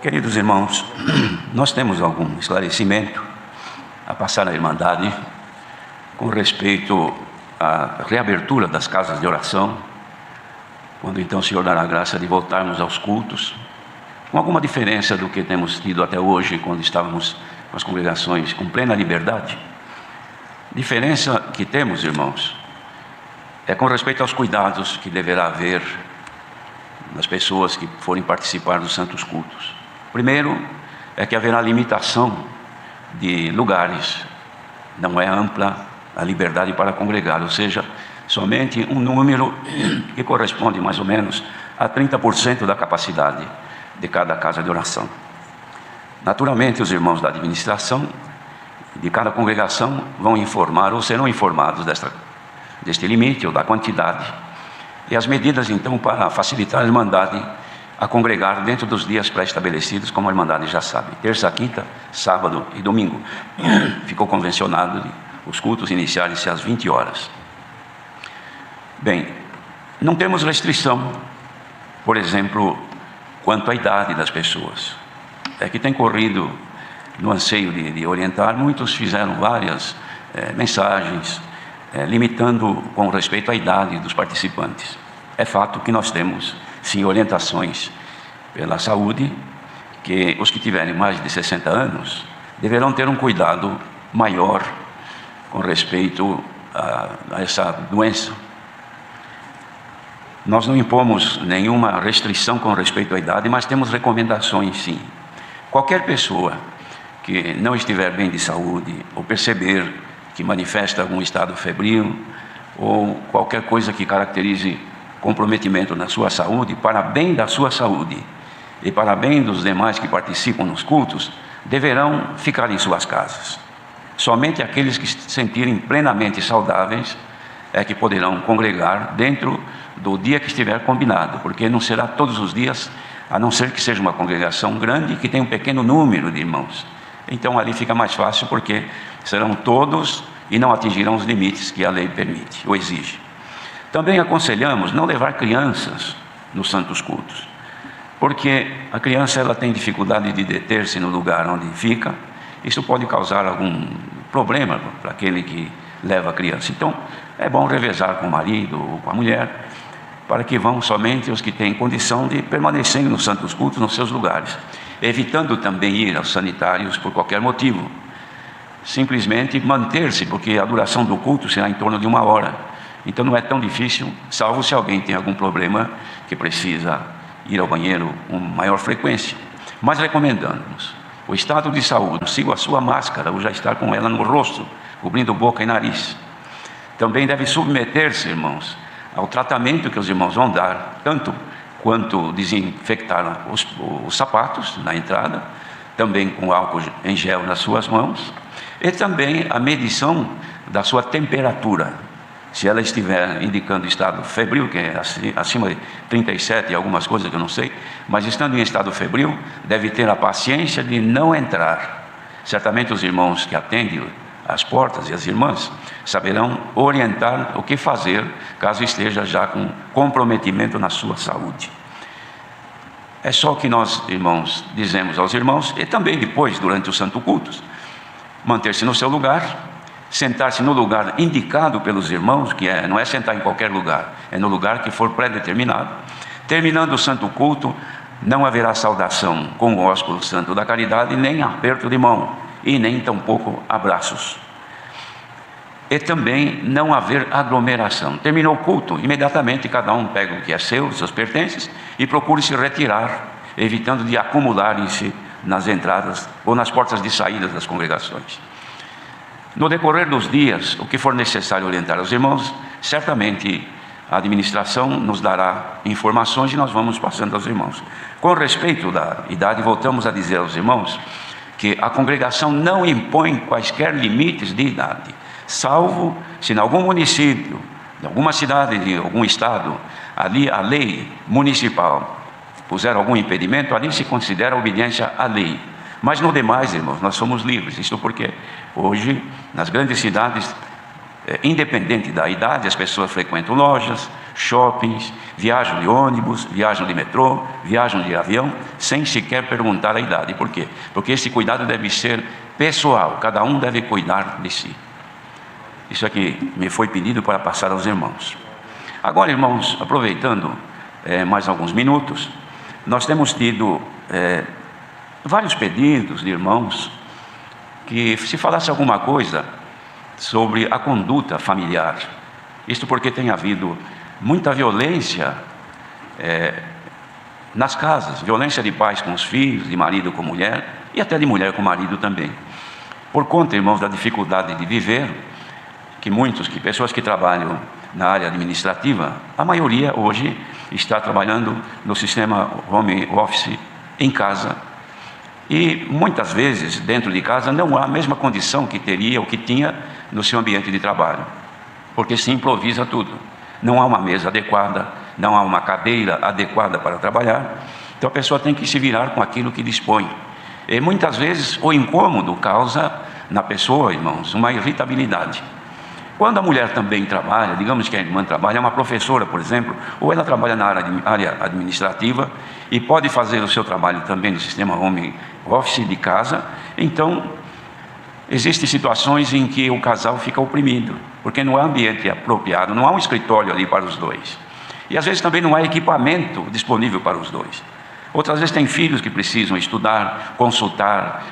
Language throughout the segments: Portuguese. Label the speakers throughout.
Speaker 1: Queridos irmãos, nós temos algum esclarecimento a passar à Irmandade com respeito à reabertura das casas de oração, quando então o Senhor dará a graça de voltarmos aos cultos, com alguma diferença do que temos tido até hoje, quando estávamos com as congregações com plena liberdade. Diferença que temos, irmãos, é com respeito aos cuidados que deverá haver nas pessoas que forem participar dos santos cultos. Primeiro, é que haverá limitação de lugares, não é ampla a liberdade para congregar, ou seja, somente um número que corresponde mais ou menos a 30% da capacidade de cada casa de oração. Naturalmente, os irmãos da administração de cada congregação vão informar ou serão informados deste limite ou da quantidade, e as medidas então para facilitar a Irmandade a congregar dentro dos dias pré-estabelecidos, como a Irmandade já sabe, terça, quinta, sábado e domingo. Ficou convencionado os cultos iniciarem-se às 20 horas. Bem, não temos restrição, por exemplo, quanto à idade das pessoas. É que tem corrido no anseio de orientar, muitos fizeram várias mensagens, limitando com respeito à idade dos participantes. É fato que nós temos, sim, orientações pela saúde, que os que tiverem mais de 60 anos deverão ter um cuidado maior com respeito a essa doença. Nós não impomos nenhuma restrição com respeito à idade, mas temos recomendações, sim. Qualquer pessoa que não estiver bem de saúde, ou perceber que manifesta algum estado febril, ou qualquer coisa que caracterize comprometimento na sua saúde, para bem da sua saúde e para bem dos demais que participam nos cultos, deverão ficar em suas casas. Somente aqueles que se sentirem plenamente saudáveis é que poderão congregar dentro do dia que estiver combinado, porque não será todos os dias, a não ser que seja uma congregação grande que tenha um pequeno número de irmãos. Então ali fica mais fácil, porque serão todos e não atingirão os limites que a lei permite ou exige. Também aconselhamos não levar crianças nos santos cultos, porque a criança ela tem dificuldade de deter-se no lugar onde fica. Isso pode causar algum problema para aquele que leva a criança. Então é bom revezar com o marido ou com a mulher, para que vão somente os que têm condição de permanecer nos santos cultos nos seus lugares, evitando também ir aos sanitários por qualquer motivo. Simplesmente manter-se, porque a duração do culto será em torno de 1 hora. Então não é tão difícil, salvo se alguém tem algum problema que precisa ir ao banheiro com maior frequência. Mas recomendamos o estado de saúde, consiga a sua máscara ou já estar com ela no rosto, cobrindo boca e nariz. Também deve submeter-se, irmãos, ao tratamento que os irmãos vão dar, tanto quanto desinfectar os sapatos na entrada, também com álcool em gel nas suas mãos, e também a medição da sua temperatura. Se ela estiver indicando estado febril, que é acima de 37 e algumas coisas que eu não sei, mas estando em estado febril, deve ter a paciência de não entrar. Certamente os irmãos que atendem as portas e as irmãs saberão orientar o que fazer, caso esteja já com comprometimento na sua saúde. É só o que nós, irmãos, dizemos aos irmãos, e também depois, durante os santos cultos, manter-se no seu lugar, sentar-se no lugar indicado pelos irmãos, que não é sentar em qualquer lugar, é no lugar que for pré-determinado. Terminando o santo culto, não haverá saudação com o ósculo santo da caridade, nem aperto de mão, e nem tampouco abraços. E também não haver aglomeração. Terminou o culto, imediatamente cada um pega o que é seu, os seus pertences, e procure se retirar, evitando de acumularem-se nas entradas ou nas portas de saída das congregações. No decorrer dos dias, o que for necessário orientar aos irmãos, certamente a administração nos dará informações e nós vamos passando aos irmãos. Com respeito da idade, voltamos a dizer aos irmãos que a congregação não impõe quaisquer limites de idade, salvo se em algum município, em alguma cidade de algum estado, ali a lei municipal puser algum impedimento, ali se considera obediência à lei. Mas no demais, irmãos, nós somos livres. Isso porque hoje, nas grandes cidades, independente da idade, as pessoas frequentam lojas, shoppings, viajam de ônibus, viajam de metrô, viajam de avião, sem sequer perguntar a idade. Por quê? Porque esse cuidado deve ser pessoal, cada um deve cuidar de si. Isso aqui me foi pedido para passar aos irmãos. Agora, irmãos, aproveitando mais alguns minutos, nós temos tido vários pedidos de irmãos que se falasse alguma coisa sobre a conduta familiar. Isto porque tem havido muita violência nas casas, violência de pais com os filhos, de marido com mulher, e até de mulher com marido também. Por conta, irmãos, da dificuldade de viver, que pessoas que trabalham na área administrativa, a maioria hoje está trabalhando no sistema home office em casa. E muitas vezes, dentro de casa, não há a mesma condição que teria ou que tinha no seu ambiente de trabalho, porque se improvisa tudo. Não há uma mesa adequada, não há uma cadeira adequada para trabalhar, então a pessoa tem que se virar com aquilo que dispõe. E muitas vezes o incômodo causa na pessoa, irmãos, uma irritabilidade. Quando a mulher também trabalha, digamos que a irmã trabalha, é uma professora, por exemplo, ou ela trabalha na área administrativa e pode fazer o seu trabalho também no sistema home office de casa, então existem situações em que o casal fica oprimido, porque não há ambiente apropriado, não há um escritório ali para os dois. E às vezes também não há equipamento disponível para os dois. Outras vezes tem filhos que precisam estudar, consultar,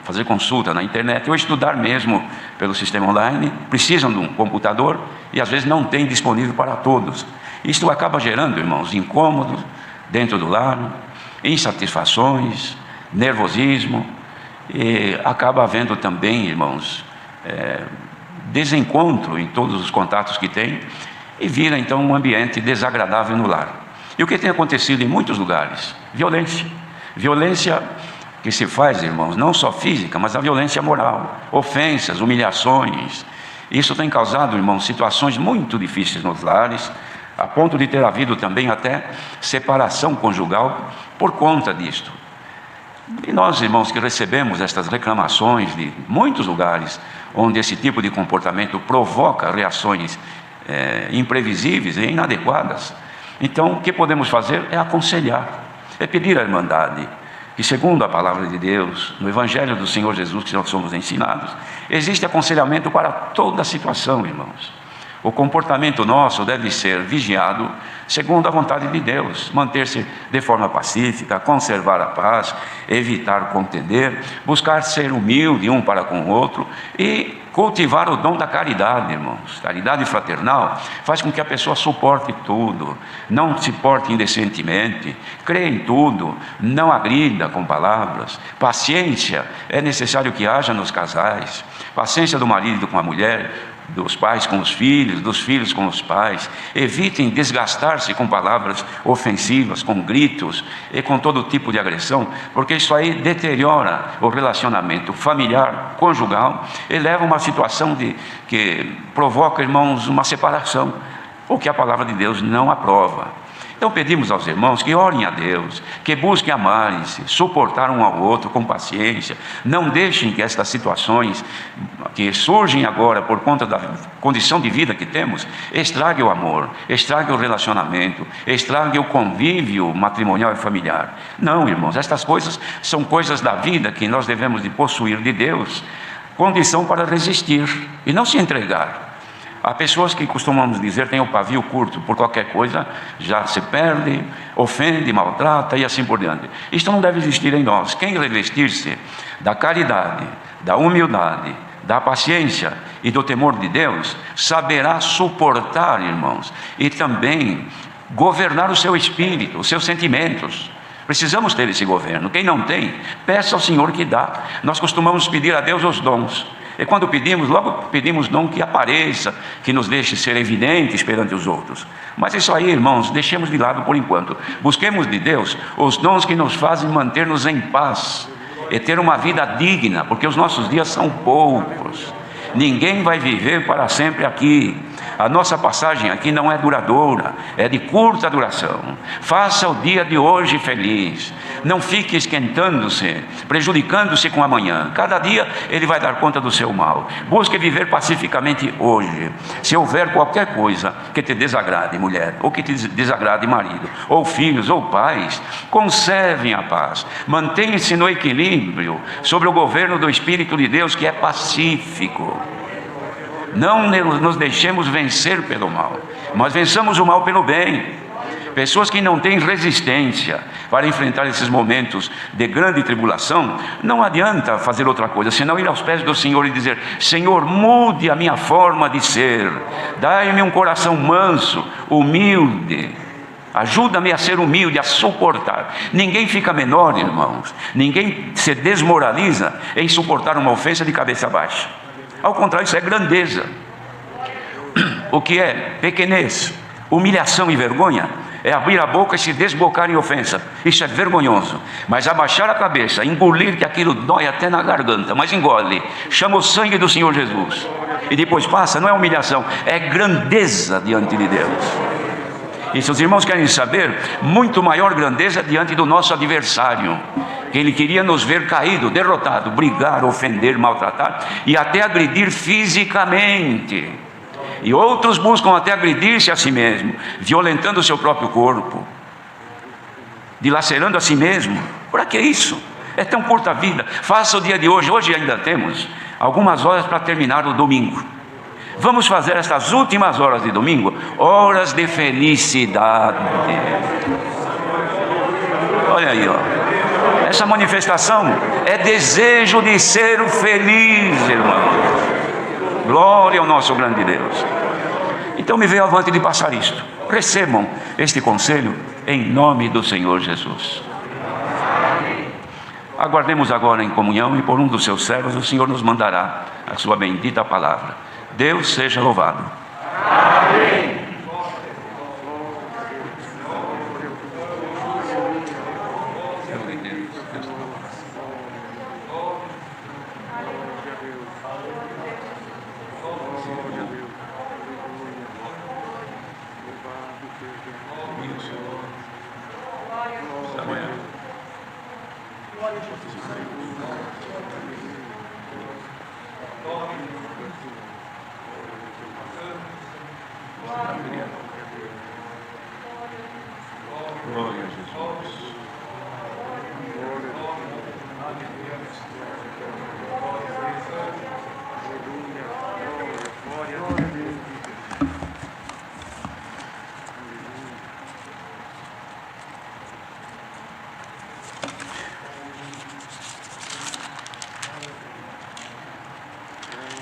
Speaker 1: fazer consulta na internet, ou estudar mesmo pelo sistema online, precisam de um computador e às vezes não tem disponível para todos. Isto acaba gerando, irmãos, incômodos dentro do lar, insatisfações, nervosismo, e acaba havendo também, irmãos, desencontro em todos os contatos que tem, e vira então um ambiente desagradável no lar. E o que tem acontecido em muitos lugares? Violência. Violência que se faz, irmãos, não só física, mas a violência moral, ofensas, humilhações. Isso tem causado, irmãos, situações muito difíceis nos lares, a ponto de ter havido também até separação conjugal por conta disto. E nós, irmãos, que recebemos estas reclamações de muitos lugares, onde esse tipo de comportamento provoca reações imprevisíveis e inadequadas, então o que podemos fazer é aconselhar, é pedir à irmandade que, segundo a palavra de Deus, no Evangelho do Senhor Jesus que nós somos ensinados, existe aconselhamento para toda a situação, irmãos. O comportamento nosso deve ser vigiado segundo a vontade de Deus, manter-se de forma pacífica, conservar a paz, evitar contender, buscar ser humilde um para com o outro e cultivar o dom da caridade, irmãos. Caridade fraternal faz com que a pessoa suporte tudo, não se porte indecentemente, crê em tudo, não agrida com palavras. Paciência é necessário que haja nos casais, paciência do marido com a mulher, dos pais com os filhos, dos filhos com os pais. Evitem desgastar-se com palavras ofensivas, com gritos e com todo tipo de agressão, porque isso aí deteriora o relacionamento familiar, conjugal, e leva a uma situação que provoca, irmãos, uma separação, o que a palavra de Deus não aprova. Então pedimos aos irmãos que orem a Deus, que busquem amar-se, suportar um ao outro com paciência. Não deixem que estas situações que surgem agora por conta da condição de vida que temos, estrague o amor, estrague o relacionamento, estrague o convívio matrimonial e familiar. Não, irmãos, estas coisas são coisas da vida que nós devemos de possuir de Deus, condição para resistir e não se entregar. Há pessoas que costumamos dizer têm o pavio curto, por qualquer coisa já se perde, ofende, maltrata e assim por diante. Isto não deve existir em nós. Quem revestir-se da caridade, da humildade, da paciência e do temor de Deus, saberá suportar, irmãos, e também governar o seu espírito, os seus sentimentos. Precisamos ter esse governo. Quem não tem, peça ao Senhor que dá. Nós costumamos pedir a Deus os dons. E quando pedimos, logo pedimos dom que apareça, que nos deixe ser evidentes perante os outros. Mas isso aí, irmãos, deixemos de lado por enquanto. Busquemos de Deus os dons que nos fazem manter-nos em paz e ter uma vida digna, porque os nossos dias são poucos. Ninguém vai viver para sempre aqui. A nossa passagem aqui não é duradoura, é de curta duração. Faça o dia de hoje feliz. Não fique esquentando-se, prejudicando-se com amanhã. Cada dia ele vai dar conta do seu mal. Busque viver pacificamente hoje. Se houver qualquer coisa que te desagrade, mulher, ou que te desagrade, marido, ou filhos, ou pais, conservem a paz. Mantenha-se no equilíbrio sobre o governo do Espírito de Deus, que é pacífico. Não nos deixemos vencer pelo mal, mas vençamos o mal pelo bem. Pessoas que não têm resistência para enfrentar esses momentos de grande tribulação, não adianta fazer outra coisa, senão ir aos pés do Senhor e dizer: Senhor, mude a minha forma de ser, dai-me um coração manso, humilde, ajuda-me a ser humilde, a suportar. Ninguém fica menor, irmãos, ninguém se desmoraliza em suportar uma ofensa de cabeça baixa. Ao contrário, isso é grandeza. O que é pequenez, humilhação e vergonha é abrir a boca e se desbocar em ofensa. Isso é vergonhoso. Mas abaixar a cabeça, engolir, que aquilo dói até na garganta, mas engole, chama o sangue do Senhor Jesus e depois passa, não é humilhação, é grandeza diante de Deus. E se os irmãos querem saber, muito maior grandeza diante do nosso adversário, que ele queria nos ver caído, derrotado, brigar, ofender, maltratar e até agredir fisicamente. E outros buscam até agredir-se a si mesmo, violentando o seu próprio corpo, dilacerando a si mesmo. Para que isso? É tão curta a vida. Faça o dia de hoje. Hoje ainda temos algumas horas para terminar o domingo. Vamos fazer estas últimas horas de domingo horas de felicidade. Olha aí, ó. Essa manifestação é desejo de ser feliz, irmãos. Glória ao nosso grande Deus. Então me veio avante de passar isto. Recebam este conselho em nome do Senhor Jesus. Aguardemos agora em comunhão, e por um dos seus servos o Senhor nos mandará a sua bendita palavra. Deus seja louvado. Amém. Glória a Jesus.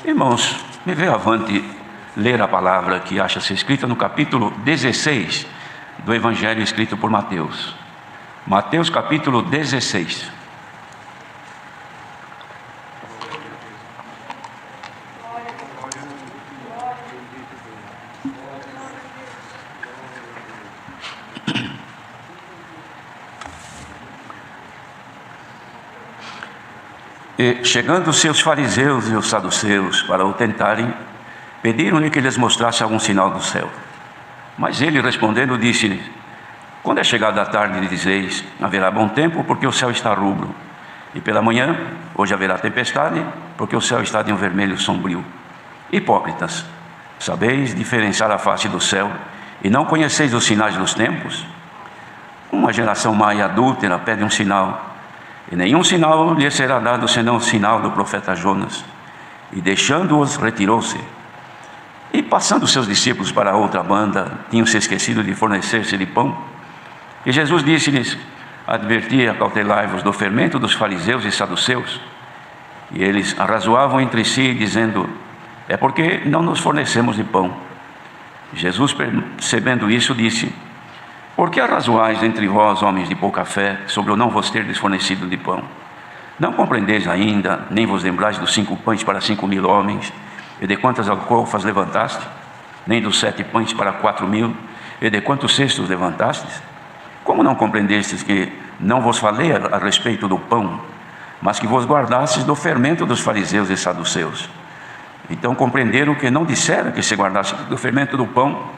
Speaker 1: Irmãos, me veio avante ler a palavra que acha-se escrita no capítulo 16 do Evangelho escrito por Mateus. Mateus capítulo 16. E chegando os seus fariseus e os saduceus para o tentarem, pediram-lhe que lhes mostrasse algum sinal do céu. Mas ele, respondendo, disse-lhes: quando é chegada a tarde, dizeis: haverá bom tempo, porque o céu está rubro. E pela manhã, hoje haverá tempestade, porque o céu está de um vermelho sombrio. Hipócritas, sabeis diferenciar a face do céu, e não conheceis os sinais dos tempos? Uma geração má e adúltera pede um sinal, e nenhum sinal lhe será dado, senão o sinal do profeta Jonas. E deixando-os, retirou-se. E passando seus discípulos para outra banda, tinham se esquecido de fornecer-se de pão. E Jesus disse-lhes: adverti e acautelai-vos do fermento dos fariseus e saduceus. E eles arrazoavam entre si, dizendo: é porque não nos fornecemos de pão. Jesus, percebendo isso, disse: por que arrazoais entre vós, homens de pouca fé, sobre o não vos ter desfornecido de pão? Não compreendeis ainda, nem vos lembrais dos 5 pães para 5.000 homens, e de quantas alcofas levantaste? Nem dos 7 pães para 4.000, e de quantos cestos levantastes? Como não compreendestes que não vos falei a respeito do pão, mas que vos guardastes do fermento dos fariseus e saduceus? Então compreenderam que não disseram que se guardasse do fermento do pão,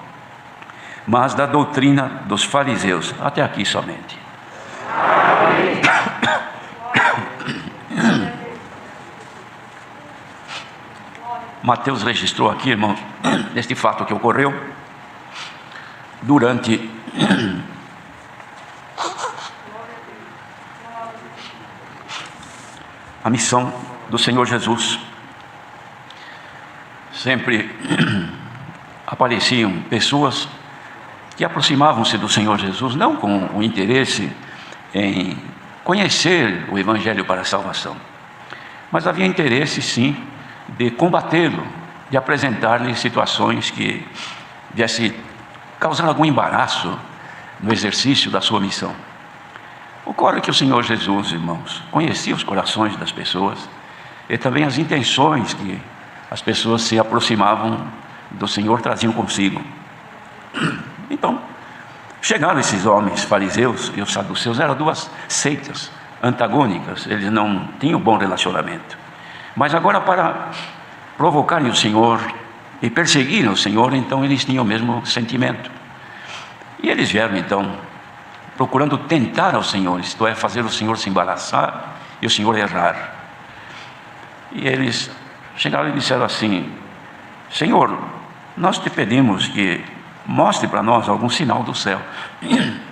Speaker 1: mas da doutrina dos fariseus. Até aqui somente. Mateus registrou aqui, irmãos, este fato que ocorreu durante a missão do Senhor Jesus. Sempre apareciam pessoas que aproximavam-se do Senhor Jesus, não com o interesse em conhecer o Evangelho para a salvação, mas havia interesse sim de combatê-lo, de apresentar-lhe situações que viessem causar algum embaraço no exercício da sua missão. Ocorre que o Senhor Jesus, irmãos, conhecia os corações das pessoas e também as intenções que as pessoas se aproximavam do Senhor traziam consigo. Então, chegaram esses homens fariseus e os saduceus, eram duas seitas antagônicas, eles não tinham bom relacionamento. Mas agora, para provocarem o Senhor e perseguirem o Senhor, então eles tinham o mesmo sentimento. E eles vieram então procurando tentar ao Senhor, isto é, fazer o Senhor se embaraçar e o Senhor errar. E eles chegaram e disseram assim: Senhor, nós te pedimos que mostre para nós algum sinal do céu.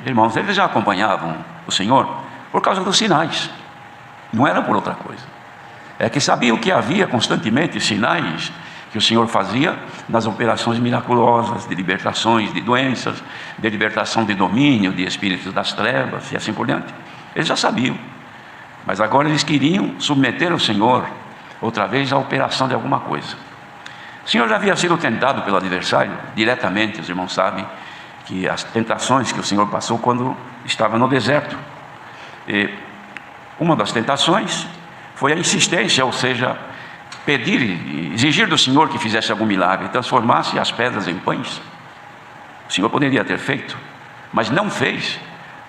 Speaker 1: Irmãos, eles já acompanhavam o Senhor por causa dos sinais, não era por outra coisa. É que sabiam que havia constantemente sinais que o Senhor fazia nas operações miraculosas de libertações de doenças, de libertação de domínio, de espíritos das trevas e assim por diante. Eles já sabiam, mas agora eles queriam submeter o Senhor outra vez à operação de alguma coisa. O Senhor já havia sido tentado pelo adversário diretamente. Os irmãos sabem que as tentações que o Senhor passou quando estava no deserto, e uma das tentações foi a insistência, ou seja, pedir e exigir do Senhor que fizesse algum milagre, transformasse as pedras em pães. O Senhor poderia ter feito, mas não fez,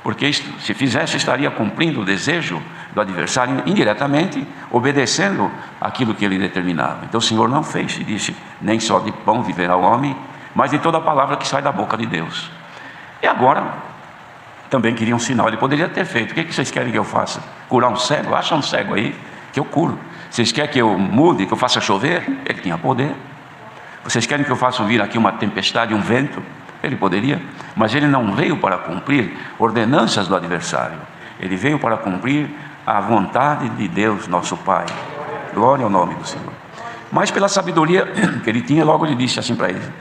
Speaker 1: porque se fizesse estaria cumprindo o desejo do adversário indiretamente, obedecendo aquilo que ele determinava. Então o Senhor não fez e disse: nem só de pão viverá o homem, mas de toda a palavra que sai da boca de Deus. E agora também queria um sinal. Ele poderia ter feito: o que vocês querem que eu faça? Curar um cego? Acha um cego aí que eu curo. Vocês querem que eu mude, que eu faça chover? Ele tinha poder. Vocês querem que eu faça vir aqui uma tempestade, um vento? Ele poderia, mas ele não veio para cumprir ordenanças do adversário. Ele veio para cumprir a vontade de Deus, nosso Pai. Glória ao nome do Senhor. Mas pela sabedoria que ele tinha, logo ele disse assim para eles: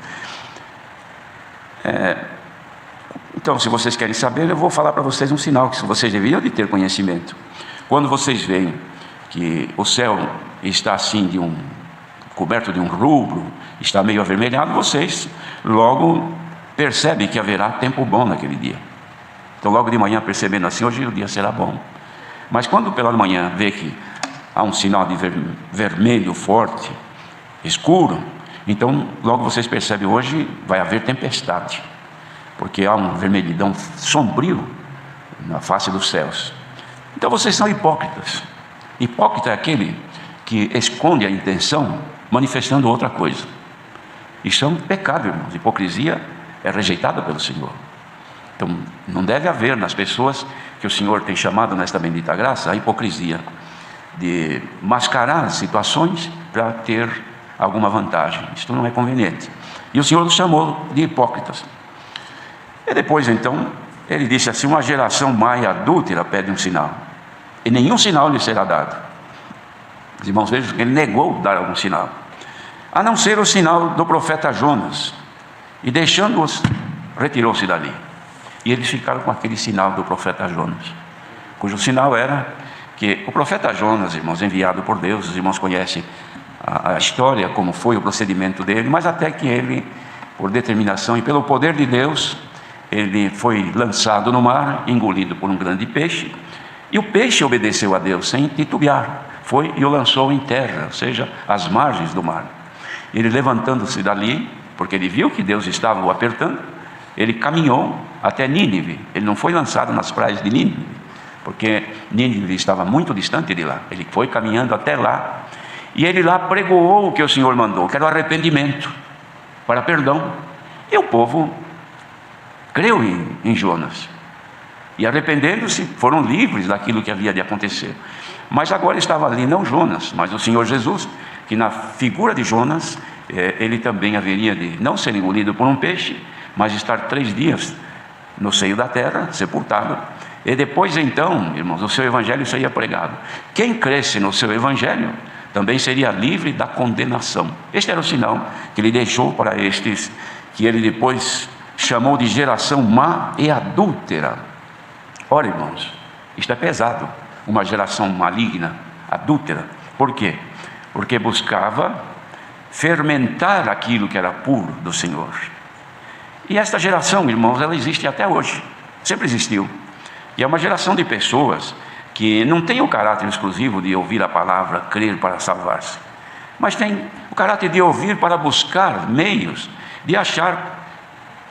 Speaker 1: então, se vocês querem saber, eu vou falar para vocês um sinal que vocês deveriam de ter conhecimento. Quando vocês veem que o céu está assim coberto de um rubro, está meio avermelhado, vocês logo percebem que haverá tempo bom naquele dia. Então logo de manhã, percebendo assim: hoje o dia será bom. Mas quando pela manhã vê que há um sinal de vermelho forte, escuro, então logo vocês percebem: hoje vai haver tempestade, porque há um vermelhidão sombrio na face dos céus. Então vocês são hipócritas. Hipócrita é aquele que esconde a intenção manifestando outra coisa. Isso é um pecado, irmãos. Hipocrisia é rejeitada pelo Senhor. Então não deve haver nas pessoas que o Senhor tem chamado nesta bendita graça a hipocrisia de mascarar situações para ter alguma vantagem. Isto não é conveniente. E o Senhor os chamou de hipócritas. E depois então ele disse assim: uma geração má e adúltera pede um sinal, e nenhum sinal lhe será dado. Os irmãos vejam que ele negou dar algum sinal, a não ser o sinal do profeta Jonas, e deixando-os, retirou-se dali. E eles ficaram com aquele sinal do profeta Jonas, cujo sinal era que o profeta Jonas, irmãos, enviado por Deus, os irmãos conhecem a história, como foi o procedimento dele, mas até que ele, por determinação e pelo poder de Deus, ele foi lançado no mar, engolido por um grande peixe, e o peixe obedeceu a Deus sem titubear, foi e o lançou em terra, ou seja, às margens do mar. Ele, levantando-se dali, porque ele viu que Deus estava o apertando, ele caminhou até Nínive. Ele não foi lançado nas praias de Nínive, porque Nínive estava muito distante de lá. Ele foi caminhando até lá, E ele lá pregoou o que o Senhor mandou, que era o arrependimento, para perdão. E o povo creu em Jonas. E arrependendo-se, foram livres daquilo que havia de acontecer. Mas agora estava ali não Jonas, mas o Senhor Jesus, que na figura de Jonas, ele também haveria de não ser engolido por um peixe, mas estar 3 dias no seio da terra, sepultado. E depois então, irmãos, o seu evangelho seria pregado. Quem cresce no seu evangelho também seria livre da condenação. Este era o sinal que ele deixou para estes, que ele depois chamou de geração má e adúltera. Ora, irmãos, isto é pesado, uma geração maligna, adúltera. Por quê? Porque buscava fermentar aquilo que era puro do Senhor. E esta geração, irmãos, ela existe até hoje, sempre existiu. E é uma geração de pessoas que não tem o caráter exclusivo de ouvir a palavra, crer para salvar-se, mas tem o caráter de ouvir para buscar meios de achar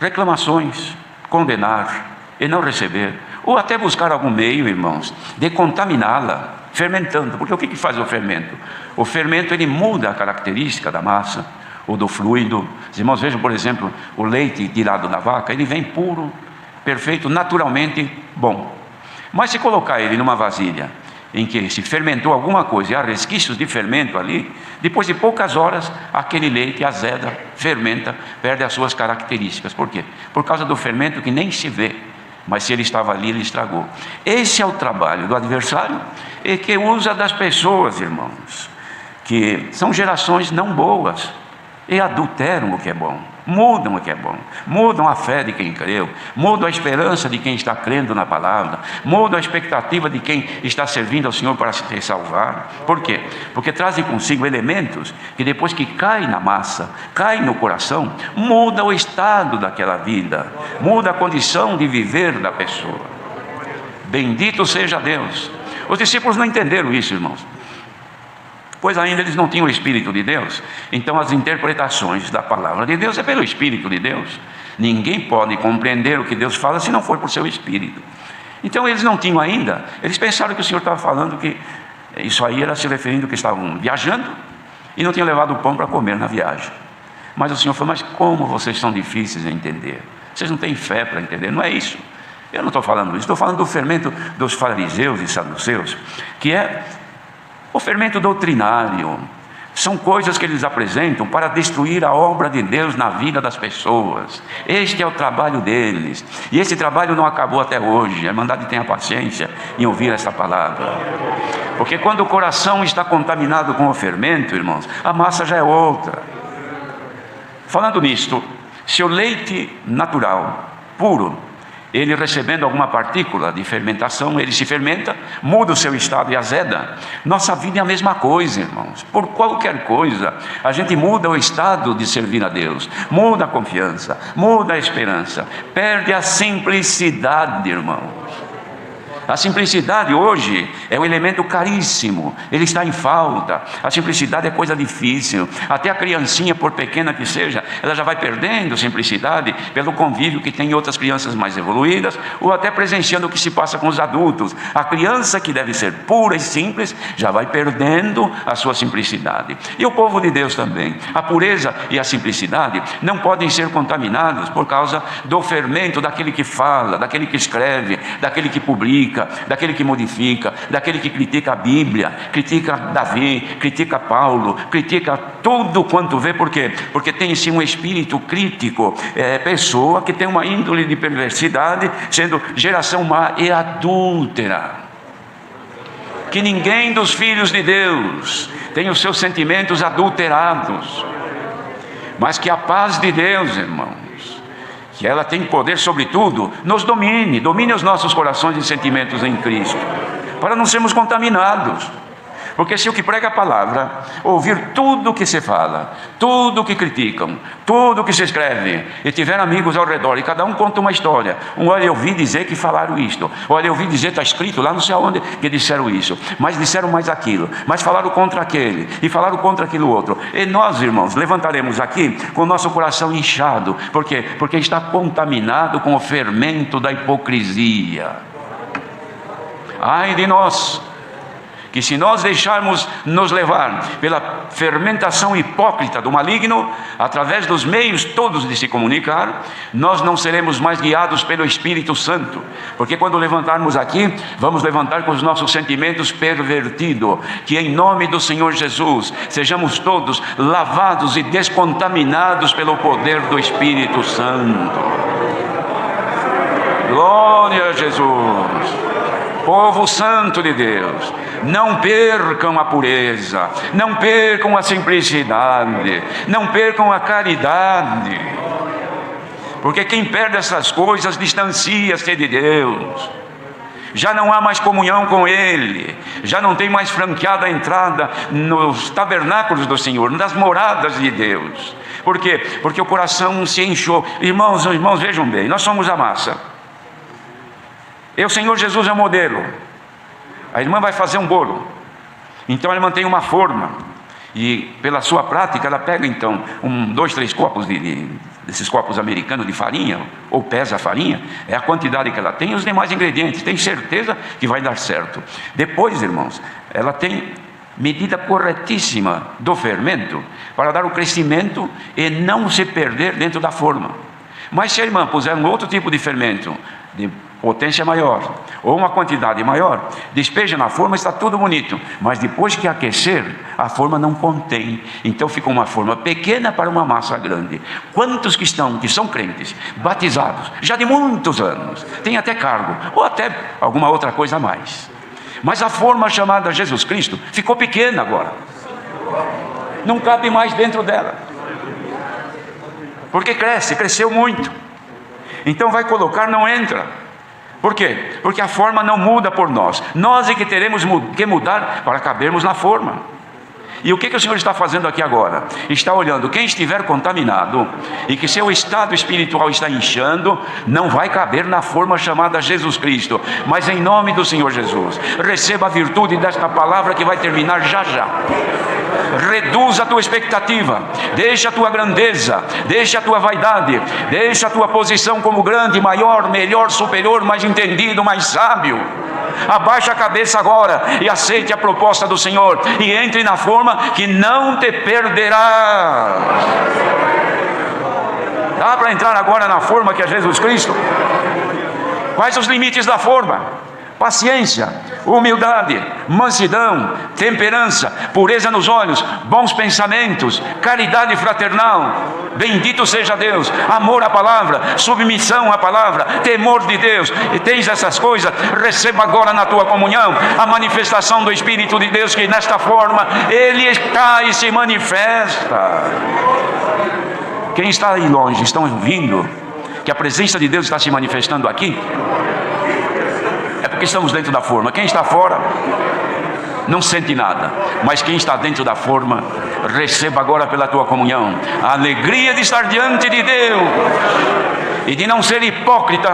Speaker 1: reclamações, condenar e não receber, ou até buscar algum meio, irmãos, de contaminá-la, fermentando. Porque o que faz o fermento? O fermento, ele muda a característica da massa ou do fluido. Os irmãos vejam, por exemplo, o leite tirado da vaca, ele vem puro, perfeito, naturalmente bom. Mas se colocar ele numa vasilha em que se fermentou alguma coisa e há resquícios de fermento ali, depois de poucas horas aquele leite azeda, fermenta, perde as suas características. Por quê? Por causa do fermento que nem se vê, mas se ele estava ali, ele estragou. Esse é o trabalho do adversário, e que usa das pessoas, irmãos, que são gerações não boas, e adulteram o que é bom, mudam o que é bom, mudam a fé de quem creu, mudam a esperança de quem está crendo na palavra, mudam a expectativa de quem está servindo ao Senhor para se salvar. Por quê? Porque trazem consigo elementos que depois que caem na massa, caem no coração, muda o estado daquela vida, muda a condição de viver da pessoa. Bendito seja Deus. Os discípulos não entenderam isso, irmãos, pois ainda eles não tinham o Espírito de Deus. Então as interpretações da palavra de Deus é pelo Espírito de Deus. Ninguém pode compreender o que Deus fala se não for por seu Espírito. Então eles não tinham ainda, eles pensaram que o Senhor estava falando que isso aí era se referindo que estavam viajando e não tinham levado o pão para comer na viagem. Mas o Senhor falou: mas como vocês são difíceis de entender, vocês não têm fé para entender. Não é isso, eu não estou falando isso, estou falando do fermento dos fariseus e saduceus, que é o fermento doutrinário. São coisas que eles apresentam para destruir a obra de Deus na vida das pessoas. Este é o trabalho deles, e esse trabalho não acabou até hoje. A Irmandade tenha paciência em ouvir essa palavra, porque quando o coração está contaminado com o fermento, irmãos, a massa já é outra. Falando nisto, se o leite natural, puro, ele recebendo alguma partícula de fermentação, ele se fermenta, muda o seu estado e azeda. Nossa vida é a mesma coisa, irmãos. Por qualquer coisa, a gente muda o estado de servir a Deus, muda a confiança, muda a esperança, perde a simplicidade, irmãos. A simplicidade hoje é um elemento caríssimo, ele está em falta. A simplicidade é coisa difícil. Até a criancinha, por pequena que seja, ela já vai perdendo simplicidade pelo convívio que tem outras crianças mais evoluídas, ou até presenciando o que se passa com os adultos. A criança, que deve ser pura e simples, já vai perdendo a sua simplicidade. E o povo de Deus também. A pureza e a simplicidade não podem ser contaminados por causa do fermento daquele que fala, daquele que escreve, daquele que publica, daquele que modifica, daquele que critica a Bíblia, critica Davi, critica Paulo, critica tudo quanto vê. Por quê? Porque tem sim um espírito crítico, pessoa que tem uma índole de perversidade, sendo geração má e adúltera. Que ninguém dos filhos de Deus tem os seus sentimentos adulterados, mas que a paz de Deus, irmão, que ela tem poder sobre tudo, nos domine os nossos corações e sentimentos em Cristo, para não sermos contaminados. Porque se o que prega a palavra ouvir tudo o que se fala, tudo o que criticam, tudo o que se escreve, e tiver amigos ao redor, e cada um conta uma história, olha, eu ouvi dizer que falaram isto, olha, eu ouvi dizer, está escrito lá não sei aonde que disseram isso, mas disseram mais aquilo, mas falaram contra aquele, e falaram contra aquilo outro. E nós, irmãos, levantaremos aqui com o nosso coração inchado. Por quê? Porque está contaminado com o fermento da hipocrisia. Ai de nós, que se nós deixarmos nos levar pela fermentação hipócrita do maligno, através dos meios todos de se comunicar, nós não seremos mais guiados pelo Espírito Santo, porque quando levantarmos aqui, vamos levantar com os nossos sentimentos pervertidos. Que em nome do Senhor Jesus, sejamos todos lavados e descontaminados pelo poder do Espírito Santo. Glória a Jesus. Povo santo de Deus, não percam a pureza, não percam a simplicidade, não percam a caridade, porque quem perde essas coisas distancia-se de Deus, já não há mais comunhão com Ele, já não tem mais franqueada a entrada nos tabernáculos do Senhor, nas moradas de Deus. Por quê? Porque o coração se inchou. Irmãos, vejam bem, nós somos a massa. O Senhor Jesus é o modelo. A irmã vai fazer um bolo, então ela mantém uma forma, e pela sua prática ela pega então 2, 3 copos desses copos americanos de farinha, ou pesa a farinha, é a quantidade que ela tem e os demais ingredientes, tem certeza que vai dar certo. Depois, irmãos, ela tem medida corretíssima do fermento para dar o crescimento e não se perder dentro da forma. Mas se a irmã puser um outro tipo de fermento, de potência maior, ou uma quantidade maior, despeja na forma, está tudo bonito, mas depois que aquecer, a forma não contém, então fica uma forma pequena para uma massa grande. Quantos que são crentes, batizados, já de muitos anos, tem até cargo, ou até alguma outra coisa a mais, mas a forma chamada Jesus Cristo, ficou pequena agora, não cabe mais dentro dela, porque cresceu muito, então vai colocar, não entra. Por quê? Porque a forma não muda por nós. Nós é que teremos que mudar para cabermos na forma. E o que o Senhor está fazendo aqui agora? Está olhando quem estiver contaminado e que seu estado espiritual está inchando, não vai caber na forma chamada Jesus Cristo. Mas em nome do Senhor Jesus, receba a virtude desta palavra que vai terminar já já. Reduza a tua expectativa, deixa a tua grandeza, deixa a tua vaidade, deixa a tua posição como grande, maior, melhor, superior, mais entendido, mais sábio. Abaixa a cabeça agora e aceite a proposta do Senhor e entre na forma que não te perderá. Dá para entrar agora na forma que é Jesus Cristo? Quais os limites da forma? Paciência, humildade, mansidão, temperança, pureza nos olhos, bons pensamentos, caridade fraternal, bendito seja Deus, amor à palavra, submissão à palavra, temor de Deus. E tens essas coisas, receba agora na tua comunhão a manifestação do Espírito de Deus, que nesta forma Ele está e se manifesta. Quem está aí longe, estão ouvindo que a presença de Deus está se manifestando aqui? É porque estamos dentro da forma. Quem está fora não sente nada, mas quem está dentro da forma, receba agora pela tua comunhão a alegria de estar diante de Deus e de não ser hipócrita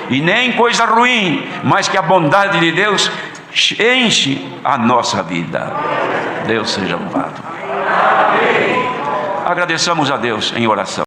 Speaker 1: e nem coisa ruim, mas que a bondade de Deus enche a nossa vida. Deus seja louvado. Agradeçamos a Deus em oração.